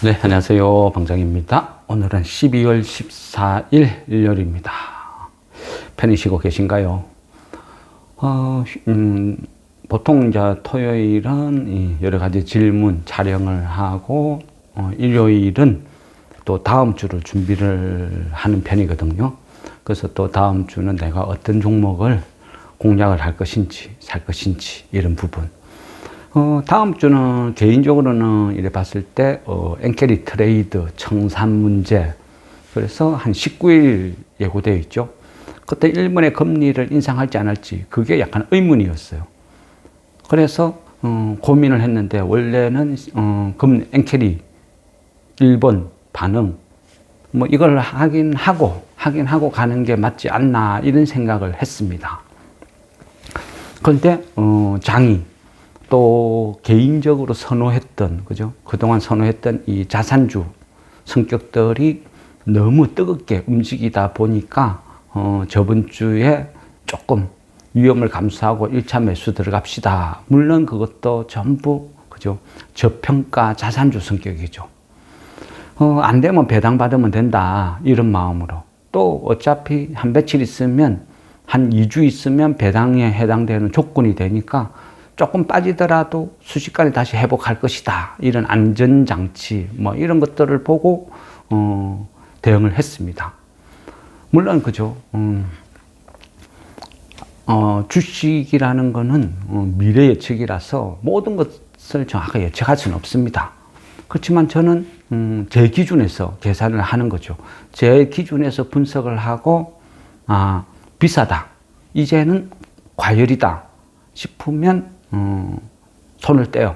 네, 안녕하세요. 방장입니다. 오늘은 12월 14일 일요일입니다. 편히 쉬고 계신가요? 보통 이제 토요일은 여러 가지 질문 촬영을 하고, 일요일은 또 다음 주를 준비를 하는 편이거든요. 그래서 또 다음 주는 내가 어떤 종목을 공략을 할 것인지, 살 것인지, 이런 부분. 다음 주는 개인적으로는 이래 봤을 때, 엔캐리 트레이드, 청산 문제, 그래서 한 19일 예고되어 있죠. 그때 일본의 금리를 인상할지 안 할지, 그게 약간 의문이었어요. 그래서, 고민을 했는데, 원래는, 엔캐리, 일본 반응, 뭐 이걸 확인하고 가는 게 맞지 않나, 이런 생각을 했습니다. 그런데, 장이, 또 개인적으로 선호했던, 그죠? 그동안 선호했던 이 자산주 성격들이 너무 뜨겁게 움직이다 보니까 저번 주에 조금 위험을 감수하고 1차 매수 들어갑시다. 물론 그것도 전부, 그죠? 저평가 자산주 성격이죠. 안 되면 배당 받으면 된다, 이런 마음으로. 또 어차피 한 며칠 있으면, 한 2주 있으면 배당에 해당되는 조건이 되니까 조금 빠지더라도 순식간에 다시 회복할 것이다, 이런 안전장치 뭐 이런 것들을 보고 대응을 했습니다. 물론 그죠. 주식이라는 거는 미래 예측이라서 모든 것을 정확하게 예측할 수는 없습니다. 그렇지만 저는 제 기준에서 계산을 하는 거죠. 제 기준에서 분석을 하고, 비싸다, 이제는 과열이다 싶으면 손을 떼요.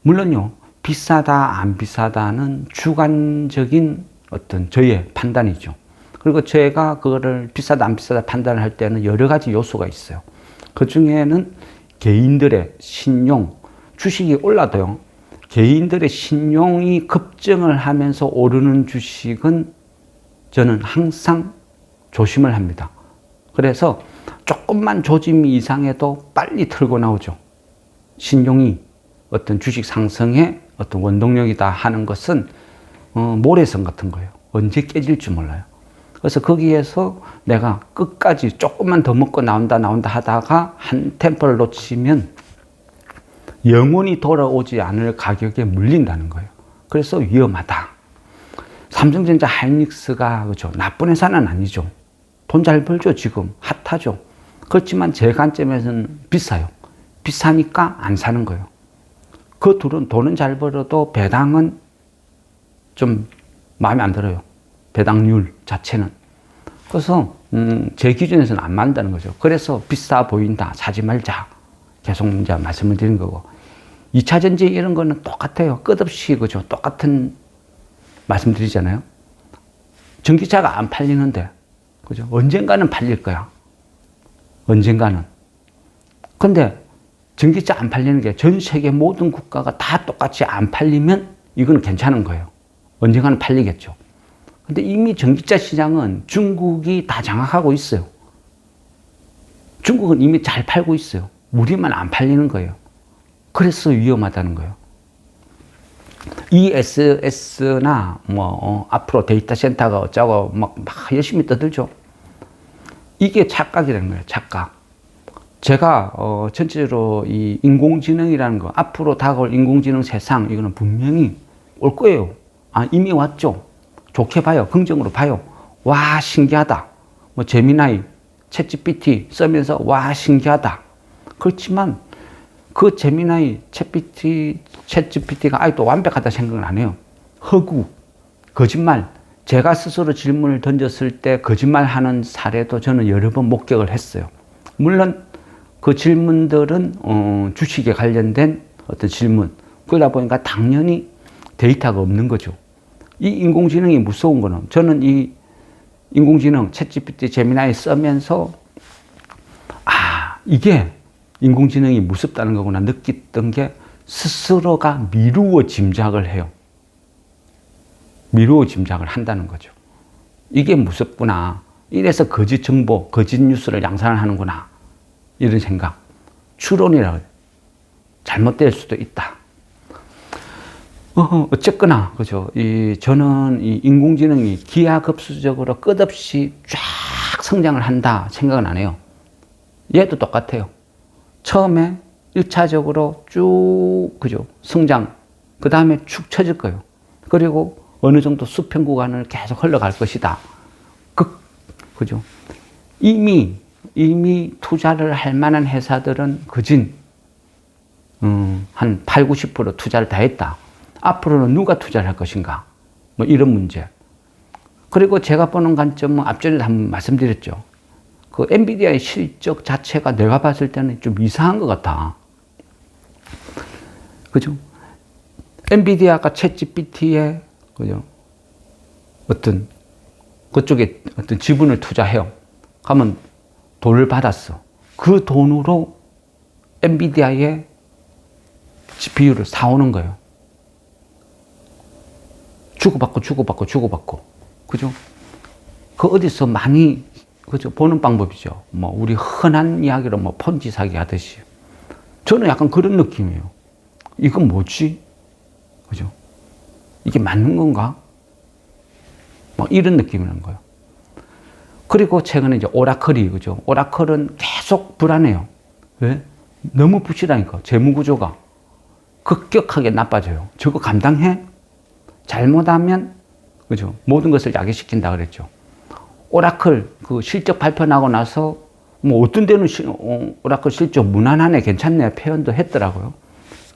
물론요, 비싸다 안 비싸다는 주관적인 어떤 저의 판단이죠. 그리고 제가 그거를 비싸다 안 비싸다 판단을 할 때는 여러 가지 요소가 있어요. 그 중에는 개인들의 신용, 주식이 올라도요, 개인들의 신용이 급증을 하면서 오르는 주식은 저는 항상 조심을 합니다. 그래서 조금만 조짐이 이상해도 빨리 털고 나오죠. 신용이 어떤 주식 상승의 어떤 원동력이다 하는 것은 모래성 같은 거예요. 언제 깨질지 몰라요. 그래서 거기에서 내가 끝까지 조금만 더 먹고 나온다 하다가 한 템포를 놓치면 영원히 돌아오지 않을 가격에 물린다는 거예요. 그래서 위험하다. 삼성전자 하이닉스가, 그죠, 나쁜 회사는 아니죠. 돈 잘 벌죠. 지금 핫하죠. 그렇지만 제 관점에서는 비싸요. 비싸니까 안 사는 거예요. 그 둘은 돈은 잘 벌어도 배당은 좀 마음에 안 들어요. 배당률 자체는. 그래서 제 기준에서는 안 맞는다는 거죠. 그래서 비싸 보인다, 사지 말자, 계속 이제 말씀을 드린 거고. 2차 전지 이런 거는 똑같아요. 끝없이, 그죠, 똑같은 말씀 드리잖아요. 전기차가 안 팔리는데, 그죠, 언젠가는 팔릴 거야. 언젠가는. 근데 전기차 안 팔리는 게 전 세계 모든 국가가 다 똑같이 안 팔리면 이건 괜찮은 거예요. 언젠가는 팔리겠죠. 근데 이미 전기차 시장은 중국이 다 장악하고 있어요. 중국은 이미 잘 팔고 있어요. 우리만 안 팔리는 거예요. 그래서 위험하다는 거예요. ESS나 앞으로 데이터 센터가 어쩌고 막 열심히 떠들죠. 이게 착각이라는 거예요. 착각. 제가 전체적으로 이 인공지능이라는 거, 앞으로 다가올 인공지능 세상, 이거는 분명히 올 거예요. 이미 왔죠. 좋게 봐요. 긍정으로 봐요. 와, 신기하다. 뭐 제미나이, 챗GPT 쓰면서 와, 신기하다. 그렇지만 그 제미나이, 챗GPT가 아직도 완벽하다 생각은 안 해요. 허구, 거짓말. 제가 스스로 질문을 던졌을 때 거짓말하는 사례도 저는 여러 번 목격을 했어요. 물론 그 질문들은 주식에 관련된 어떤 질문, 그러다 보니까 당연히 데이터가 없는 거죠. 이 인공지능이 무서운 거는, 저는 이 인공지능 챗GPT, 제미나이 쓰면서 이게 인공지능이 무섭다는 거구나 느꼈던 게, 스스로가 미루어 짐작을 해요. 미루어 짐작을 한다는 거죠. 이게 무섭구나. 이래서 거짓 정보, 거짓 뉴스를 양산을 하는구나. 이런 생각. 추론이라고 해요. 잘못될 수도 있다. 어쨌거나, 그죠. 저는 이 인공지능이 기하급수적으로 끝없이 쫙 성장을 한다 생각은 안 해요. 얘도 똑같아요. 처음에 1차적으로 쭉, 그죠. 성장. 그 다음에 축 처질 거예요. 그리고 어느 정도 수평 구간을 계속 흘러갈 것이다. 그죠. 이미 투자를 할 만한 회사들은 한 8, 90% 투자를 다 했다. 앞으로는 누가 투자를 할 것인가? 뭐 이런 문제. 그리고 제가 보는 관점은 앞전에도 한번 말씀드렸죠. 그 엔비디아의 실적 자체가 내가 봤을 때는 좀 이상한 것 같아. 그죠? 엔비디아가 챗GPT에, 그죠? 그쪽에 어떤 지분을 투자해요. 그러면 돈을 받았어. 그 돈으로 엔비디아의 GPU를 사오는 거예요. 주고받고. 그죠? 그 어디서 많이, 그죠? 보는 방법이죠. 뭐, 우리 흔한 이야기로 뭐, 폰지 사기 하듯이. 저는 약간 그런 느낌이에요. 이건 뭐지? 그죠? 이게 맞는 건가? 뭐, 이런 느낌이라는 거예요. 그리고 최근에 이제 오라클이, 그죠? 오라클은 계속 불안해요. 왜? 너무 부실하니까, 재무구조가. 급격하게 나빠져요. 저거 감당해? 잘못하면, 그죠? 모든 것을 야기시킨다 그랬죠. 오라클 그 실적 발표 나고 나서 뭐 어떤 데는 오라클 실적 무난하네, 괜찮네 표현도 했더라고요.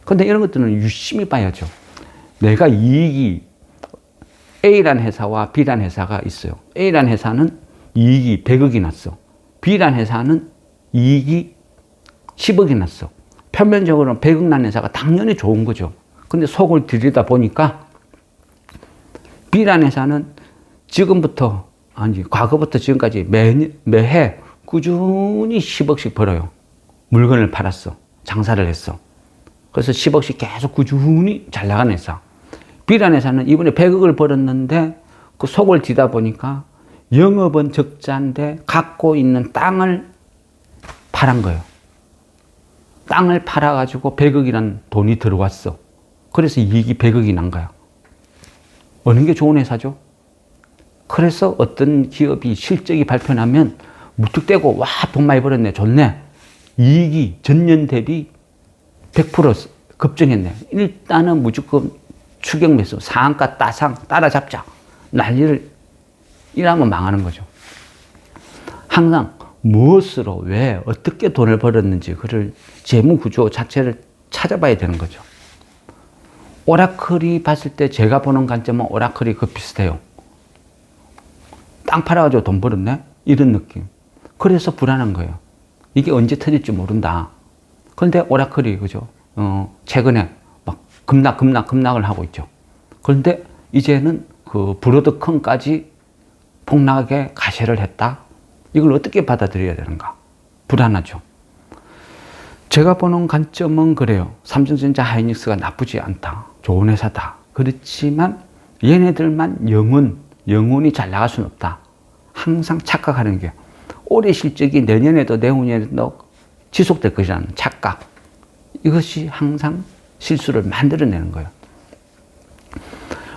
근데 이런 것들은 유심히 봐야죠. 내가 이익이 A라는 회사와 B라는 회사가 있어요. A라는 회사는 이익이 100억이 났어. B라는 회사는 이익이 10억이 났어. 표면적으로는 100억 난 회사가 당연히 좋은 거죠. 근데 속을 들이다 보니까 B라는 회사는 과거부터 지금까지 매해 꾸준히 10억씩 벌어요. 물건을 팔았어. 장사를 했어. 그래서 10억씩 계속 꾸준히 잘 나가는 회사. B라는 회사는 이번에 100억을 벌었는데 그 속을 뒤다 보니까 영업은 적자인데 갖고 있는 땅을 팔은 거예요. 땅을 팔아가지고 100억이라는 돈이 들어왔어. 그래서 이익이 100억이 난 거야. 어느 게 좋은 회사죠? 그래서 어떤 기업이 실적이 발표나면 무턱대고 와, 돈 많이 벌었네, 좋네. 이익이 전년 대비 100% 급증했네. 일단은 무조건 추격 매수, 상한가 따라잡자. 난리를 일하면 망하는 거죠. 항상 무엇으로, 왜, 어떻게 돈을 벌었는지 그를 재무 구조 자체를 찾아봐야 되는 거죠. 오라클이 봤을 때 제가 보는 관점은 오라클이 비슷해요. 땅 팔아가지고 돈 벌었네? 이런 느낌. 그래서 불안한 거예요. 이게 언제 터질지 모른다. 그런데 오라클이, 그죠? 최근에 막 급락을 하고 있죠. 그런데 이제는 그 브로드컴까지 폭락에 가세를 했다? 이걸 어떻게 받아들여야 되는가? 불안하죠. 제가 보는 관점은 그래요. 삼성전자 하이닉스가 나쁘지 않다. 좋은 회사다. 그렇지만 얘네들만 영원히 잘 나갈 수는 없다. 항상 착각하는 게 올해 실적이 내년에도 내후년에도 지속될 것이라는 착각. 이것이 항상 실수를 만들어내는 거예요.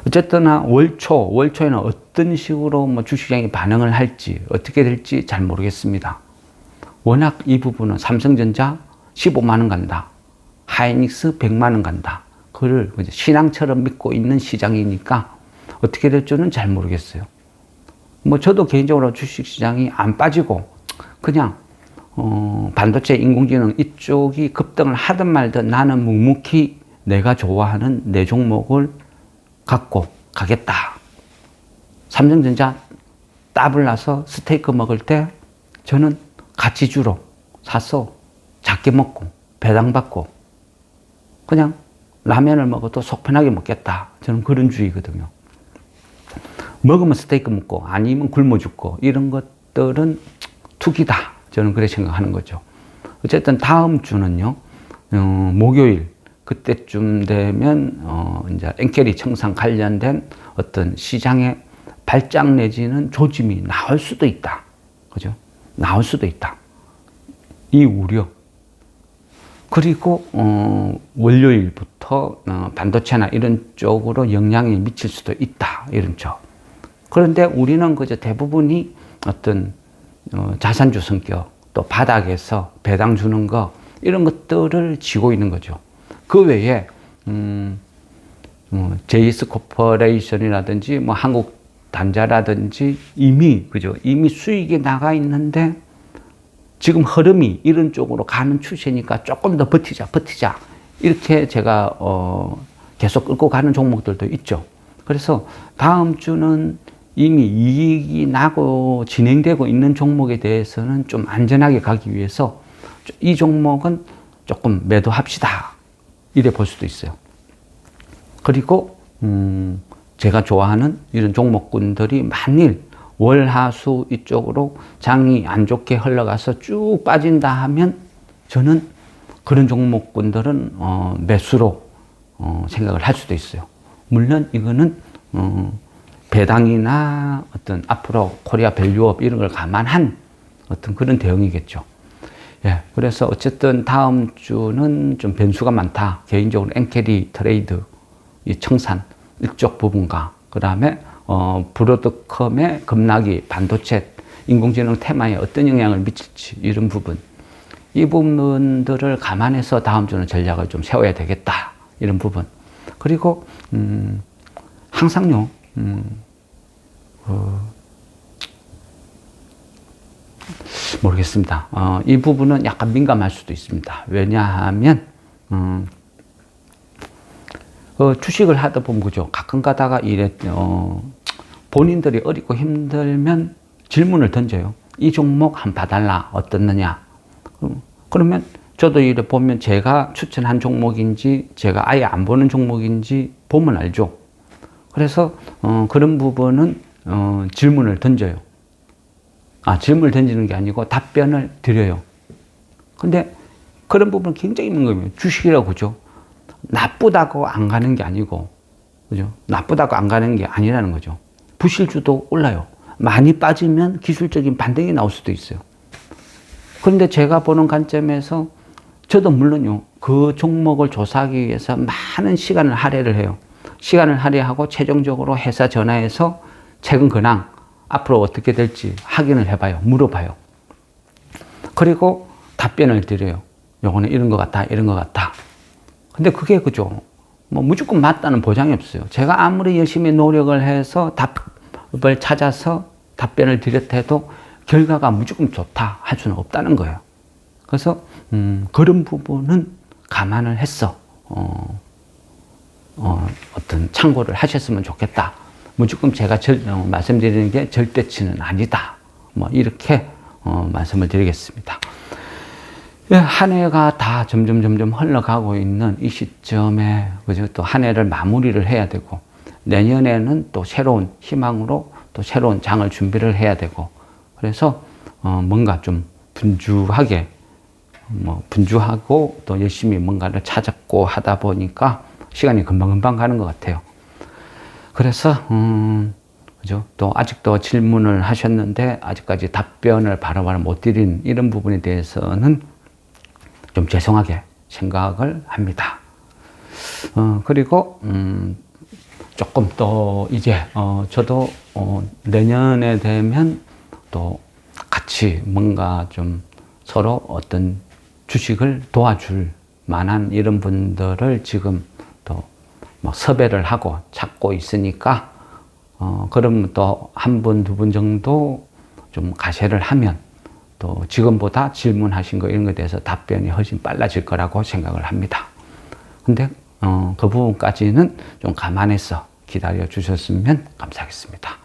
어쨌든 월초에는 어떤 식으로 뭐 주식시장이 반응을 할지 어떻게 될지 잘 모르겠습니다. 워낙 이 부분은 삼성전자 15만 원 간다. 하이닉스 100만 원 간다. 그를 신앙처럼 믿고 있는 시장이니까 어떻게 될 줄은 잘 모르겠어요. 뭐 저도 개인적으로 주식시장이 안 빠지고 그냥 반도체, 인공지능 이쪽이 급등을 하든 말든 나는 묵묵히 내가 좋아하는 내 종목을 갖고 가겠다. 삼성전자 따블 나서 스테이크 먹을 때 저는 가치주로 사서 작게 먹고 배당받고 그냥 라면을 먹어도 속 편하게 먹겠다. 저는 그런 주의거든요. 먹으면 스테이크 먹고 아니면 굶어 죽고 이런 것들은 투기다. 저는 그렇게 생각하는 거죠. 어쨌든 다음 주는요. 목요일 그때쯤 되면 이제 엔캐리 청산 관련된 어떤 시장의 발작 내지는 조짐이 나올 수도 있다. 그죠? 나올 수도 있다. 이 우려. 그리고 월요일부터 반도체나 이런 쪽으로 영향이 미칠 수도 있다 이런 쪽. 그런데 우리는 그저 대부분이 어떤 자산주 성격, 또 바닥에서 배당 주는 거 이런 것들을 쥐고 있는 거죠. 그 외에 JS 코퍼레이션이라든지 뭐 한국 단자라든지 이미 수익이 나가 있는데 지금 흐름이 이런 쪽으로 가는 추세니까 조금 더 버티자 이렇게 제가 계속 끌고 가는 종목들도 있죠. 그래서 다음 주는 이미 이익이 나고 진행되고 있는 종목에 대해서는 좀 안전하게 가기 위해서 이 종목은 조금 매도합시다 이래 볼 수도 있어요. 그리고 제가 좋아하는 이런 종목군들이 만일 월, 화, 수 이쪽으로 장이 안 좋게 흘러가서 쭉 빠진다 하면 저는 그런 종목군들은 매수로 생각을 할 수도 있어요. 물론 이거는 배당이나 어떤 앞으로 코리아 밸류업 이런 걸 감안한 어떤 그런 대응이겠죠. 예, 그래서 어쨌든 다음 주는 좀 변수가 많다. 개인적으로 엔캐리 트레이드, 이 청산 이쪽 부분과 그 다음에 브로드컴의 급락이 반도체, 인공지능 테마에 어떤 영향을 미칠지 이런 부분, 이 부분들을 감안해서 다음 주는 전략을 좀 세워야 되겠다 이런 부분. 그리고 항상요 모르겠습니다. 이 부분은 약간 민감할 수도 있습니다. 왜냐하면 주식을 하다 보면 그죠. 가끔 가다가 본인들이 어렵고 힘들면 질문을 던져요. 이 종목 한 봐달라 어떻느냐. 그러면 저도 이래 보면 제가 추천한 종목인지 제가 아예 안 보는 종목인지 보면 알죠. 그래서 그런 부분은 질문을 던져요. 질문을 던지는 게 아니고 답변을 드려요. 근데 그런 부분 굉장히 민감해요. 주식이라고 그죠. 나쁘다고 안 가는 게 아니고, 그죠? 나쁘다고 안 가는 게 아니라는 거죠. 부실주도 올라요. 많이 빠지면 기술적인 반등이 나올 수도 있어요. 그런데 제가 보는 관점에서 저도 물론요, 그 종목을 조사하기 위해서 많은 시간을 할애를 해요. 시간을 할애하고 최종적으로 회사 전화해서 최근 근황, 앞으로 어떻게 될지 확인을 해봐요. 물어봐요. 그리고 답변을 드려요. 요거는 이런 것 같다, 이런 것 같다. 근데 그게 그죠. 뭐 무조건 맞다는 보장이 없어요. 제가 아무리 열심히 노력을 해서 답을 찾아서 답변을 드렸다 해도 결과가 무조건 좋다 할 수는 없다는 거예요. 그래서 그런 부분은 감안을 했어. 어떤 참고를 하셨으면 좋겠다. 무조건 제가 말씀드리는 게 절대치는 아니다. 뭐 이렇게 말씀을 드리겠습니다. 한 해가 다 점점 흘러가고 있는 이 시점에 그죠? 또 한 해를 마무리를 해야 되고 내년에는 또 새로운 희망으로 또 새로운 장을 준비를 해야 되고 그래서 뭔가 좀 분주하게 분주하고 또 열심히 뭔가를 찾았고 하다 보니까 시간이 금방 가는 것 같아요. 그래서 그죠? 또 아직도 질문을 하셨는데 아직까지 답변을 바로바로 못 드린 이런 부분에 대해서는 좀 죄송하게 생각을 합니다. 그리고 조금 또 이제 저도 내년에 되면 또 같이 뭔가 좀 서로 어떤 주식을 도와줄 만한 이런 분들을 지금 또 뭐 섭외를 하고 찾고 있으니까 그러면 또 한 분, 두 분 정도 좀 가세를 하면 또 지금보다 질문하신 거 이런 거에 대해서 답변이 훨씬 빨라질 거라고 생각을 합니다. 근데 그 부분까지는 좀 감안해서 기다려 주셨으면 감사하겠습니다.